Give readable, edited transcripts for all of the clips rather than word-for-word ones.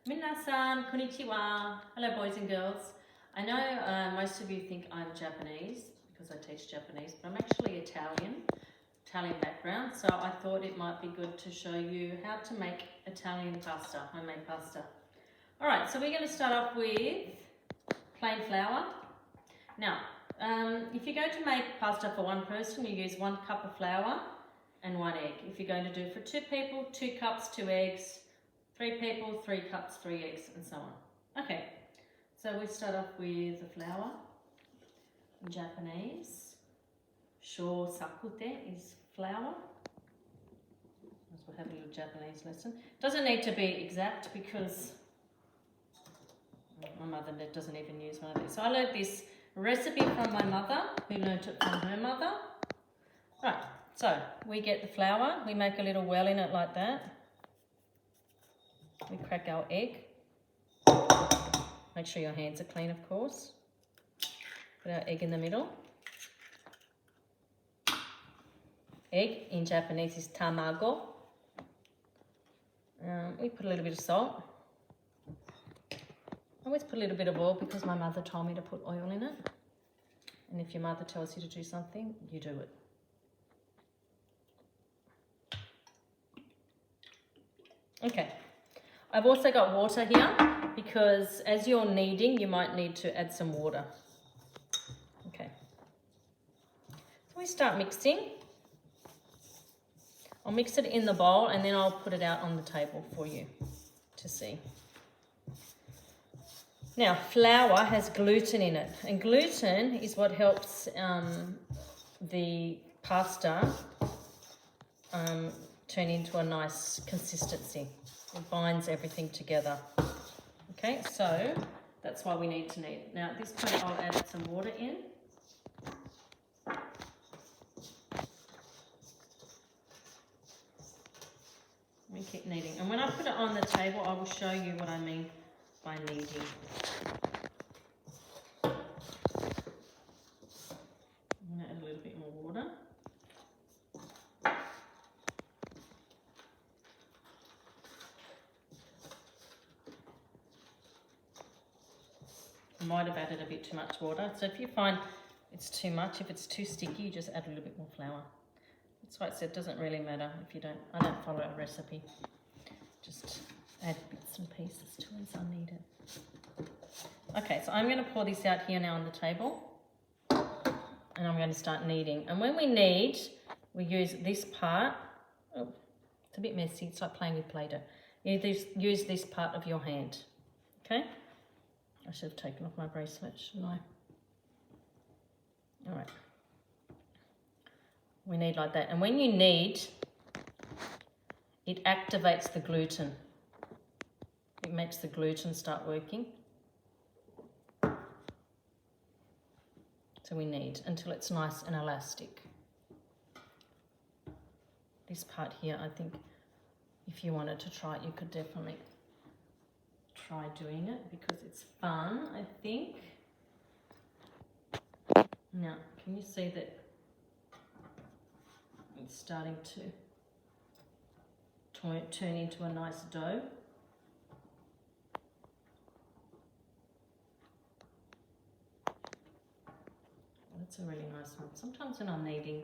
Minasan, konnichiwa. Hello, boys and girls. I know most of you think I'm Japanese because I teach Japanese, but I'm actually Italian background. So I thought it might be good to show you how to make Italian pasta, homemade pasta. All right, so we're going to start off with plain flour. Now, if you're going to make pasta for one person, you use 1 cup of flour and 1 egg. If you're going to do for 2 people, 2 cups, 2 eggs. 3 people, 3 cups, 3 eggs, and so on. Okay, so we start off with the flour. In Japanese, sho sakute is flour. As we'll have a little Japanese lesson. Doesn't need to be exact because my mother doesn't even use one of these. So I learned this recipe from my mother, who learnt it from her mother. Right, so we get the flour, we make a little well in it like that. We crack our egg. Make sure your hands are clean, of course. Put our egg in the middle. Egg in Japanese is tamago. We put a little bit of salt. I always put a little bit of oil because my mother told me to put oil in it. And if your mother tells you to do something, you do it. Okay. I've also got water here because as you're kneading, you might need to add some water. Okay. So we start mixing. I'll mix it in the bowl and then I'll put it out on the table for you to see. Now, flour has gluten in it, and gluten is what helps the pasta turn into a nice consistency. It binds everything together. Okay, so that's why we need to knead. Now at this point I'll add some water in. We keep kneading. And when I put it on the table, I will show you what I mean by kneading. I'm going to add a little bit more water. I might have added a bit too much water. So if you find it's too much, if it's too sticky, you just add a little bit more flour. That's why I said it doesn't really matter if you don't, I don't follow a recipe. Just add bits and pieces to it as I need it. Okay, so I'm going to pour this out here now on the table. And I'm going to start kneading. And when we knead, we use this part. Oh, it's a bit messy. It's like playing with Play-Doh. You use this part of your hand. Okay? I should have taken off my bracelet, shouldn't I? All right. We knead like that. And when you knead, it activates the gluten. It makes the gluten start working. So we knead until it's nice and elastic. This part here, I think, if you wanted to try it, you could definitely try doing it because it's fun, I think. Now, can you see that it's starting to turn into a nice dough? That's a really nice one. Sometimes when I'm kneading,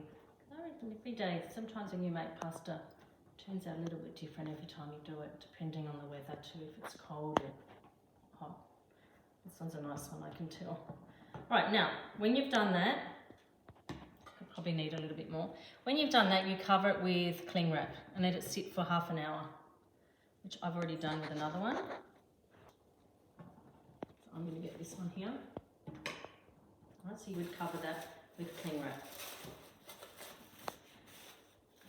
I reckon every day, sometimes when you make pasta, it turns out a little bit different every time you do it, depending on the weather too, if it's cold or hot. This one's a nice one, I can tell. All right, now, when you've done that, I probably need a little bit more. When you've done that, you cover it with cling wrap and let it sit for half an hour, which I've already done with another one. So I'm going to get this one here. All right, so you would cover that with cling wrap.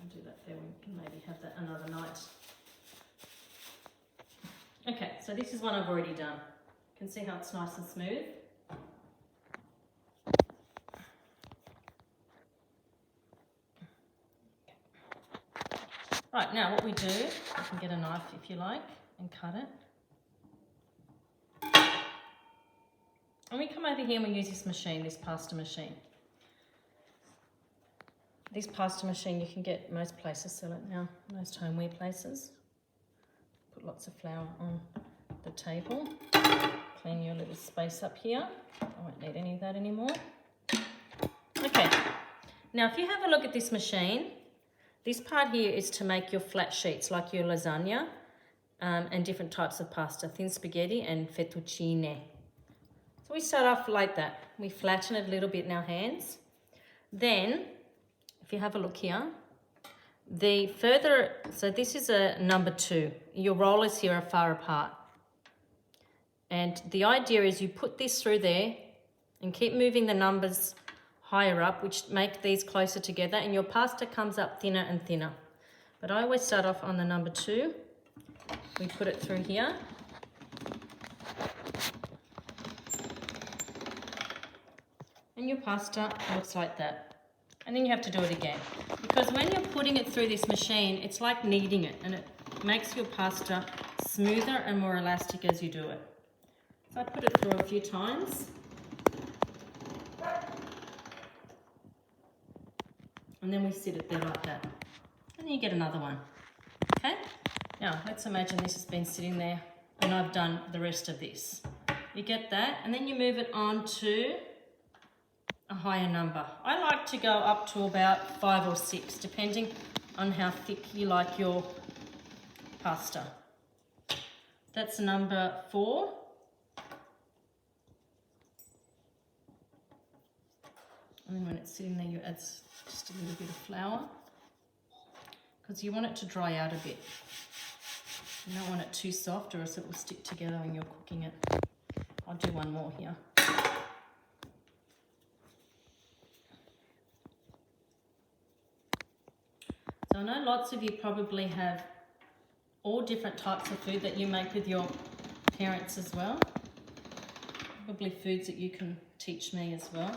I'll do that there. We can maybe have that another night. Okay, so this is one I've already done. You can see how it's nice and smooth. Right, now what we do, you can get a knife if you like and cut it. And we come over here and we use this machine, this pasta machine. This pasta machine you can get, most places sell it now, most homeware places. Put lots of flour on the table. Clean your little space up here. I won't need any of that anymore. Okay, now if you have a look at this machine, this part here is to make your flat sheets like your lasagna and different types of pasta, thin spaghetti and fettuccine. So we start off like that. We flatten it a little bit in our hands. Then, if you have a look here, so this is a number 2. Your rollers here are far apart. And the idea is you put this through there and keep moving the numbers higher up, which make these closer together, and your pasta comes up thinner and thinner. But I always start off on the number 2. We put it through here. And your pasta looks like that. And then you have to do it again. Because when you're putting it through this machine, it's like kneading it, and it makes your pasta smoother and more elastic as you do it. So I put it through a few times. And then we sit it there like that. And then you get another one. Okay? Now, let's imagine this has been sitting there and I've done the rest of this. You get that? And then you move it on to a higher number. I like to go up to about 5 or 6, depending on how thick you like your pasta. That's number 4. And then when it's sitting there, you add just a little bit of flour, because you want it to dry out a bit. You don't want it too soft, or else it will stick together when you're cooking it. I'll do one more here. So I know lots of you probably have all different types of food that you make with your parents as well. Probably foods that you can teach me as well.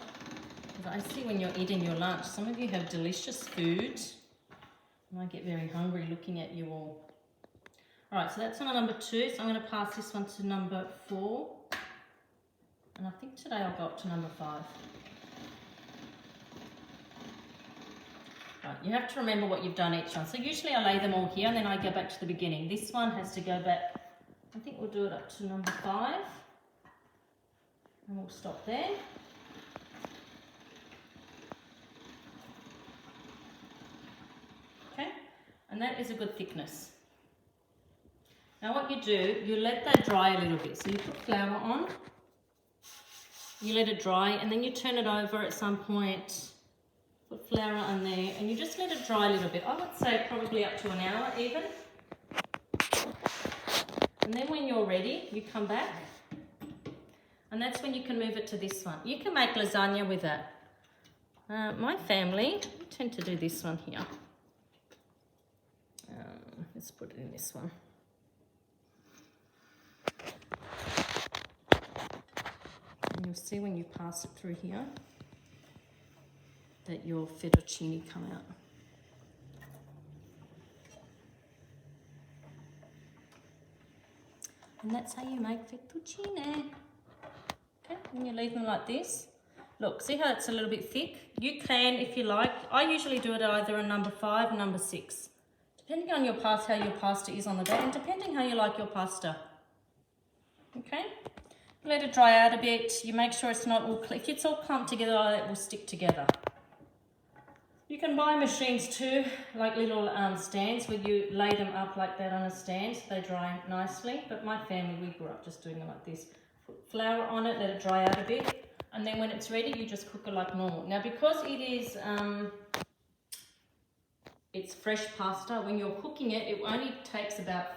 I see when you're eating your lunch, some of you have delicious food. And I get very hungry looking at you all. All right, so that's on number 2. So I'm going to pass this one to number 4. And I think today I'll go up to number 5. Right, you have to remember what you've done each one. So usually I lay them all here and then I go back to the beginning. This one has to go back, I think we'll do it up to number 5. And we'll stop there. And that is a good thickness. Now what you do, you let that dry a little bit. So you put flour on, you let it dry, and then you turn it over at some point, put flour on there, and you just let it dry a little bit. I would say probably up to an hour even. And then when you're ready, you come back, and that's when you can move it to this one. You can make lasagna with that. My family tend to do this one here. Let's put it in this one. And you'll see when you pass it through here that your fettuccine come out. And that's how you make fettuccine. Okay, and you leave them like this. Look, see how it's a little bit thick? You can, if you like. I usually do it either a number 5 or number 6. Depending on your pasta, how your pasta is on the day, and depending how you like your pasta. Okay? Let it dry out a bit. You make sure it's not all, if it's all clumped together, it will stick together. You can buy machines too, like little stands where you lay them up like that on a stand so they dry nicely. But my family, we grew up just doing it like this. Put flour on it, let it dry out a bit, and then when it's ready, you just cook it like normal. Now, because it is it's fresh pasta, when you're cooking it, it only takes about,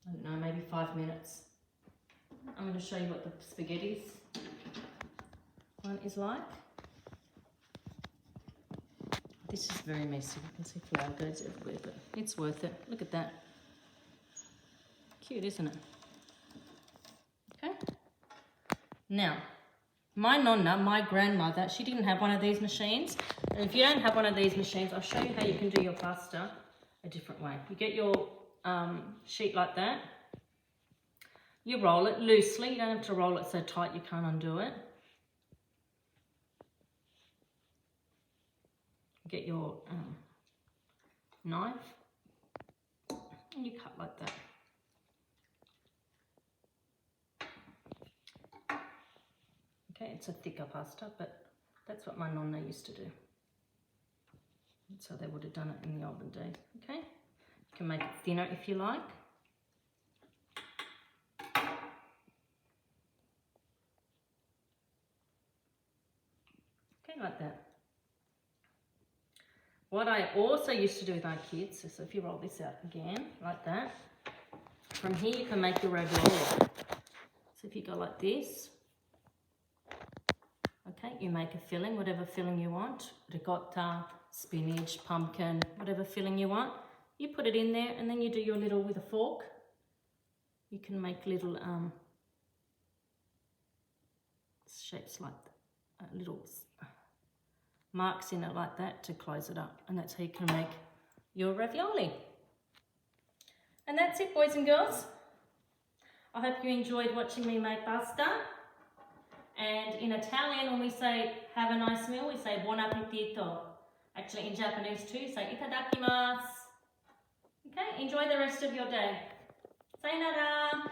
I don't know, maybe 5 minutes. I'm going to show you what the spaghettis one is like. This is very messy. You can see flour goes everywhere, but it's worth it. Look at that. Cute, isn't it? Okay. Now, my nonna, my grandmother, she didn't have one of these machines. And if you don't have one of these machines, I'll show you how you can do your pasta a different way. You get your sheet like that. You roll it loosely. You don't have to roll it so tight you can't undo it. Get your knife and you cut like that. it's a thicker pasta, but that's what my nonna used to do. So they would have done it in the olden days, okay? You can make it thinner if you like. Okay, like that. What I also used to do with my kids, so if you roll this out again, like that, from here you can make your ravioli. So if you go like this, okay, you make a filling, whatever filling you want, ricotta, spinach, pumpkin, whatever filling you want. You put it in there and then you do your little, with a fork, you can make little shapes like that, little marks in it like that to close it up, and that's how you can make your ravioli. And that's it, boys and girls. I hope you enjoyed watching me make pasta. And in Italian, when we say have a nice meal, we say buon appetito. Actually, in Japanese too, say itadakimasu. Okay, enjoy the rest of your day. Sayonara.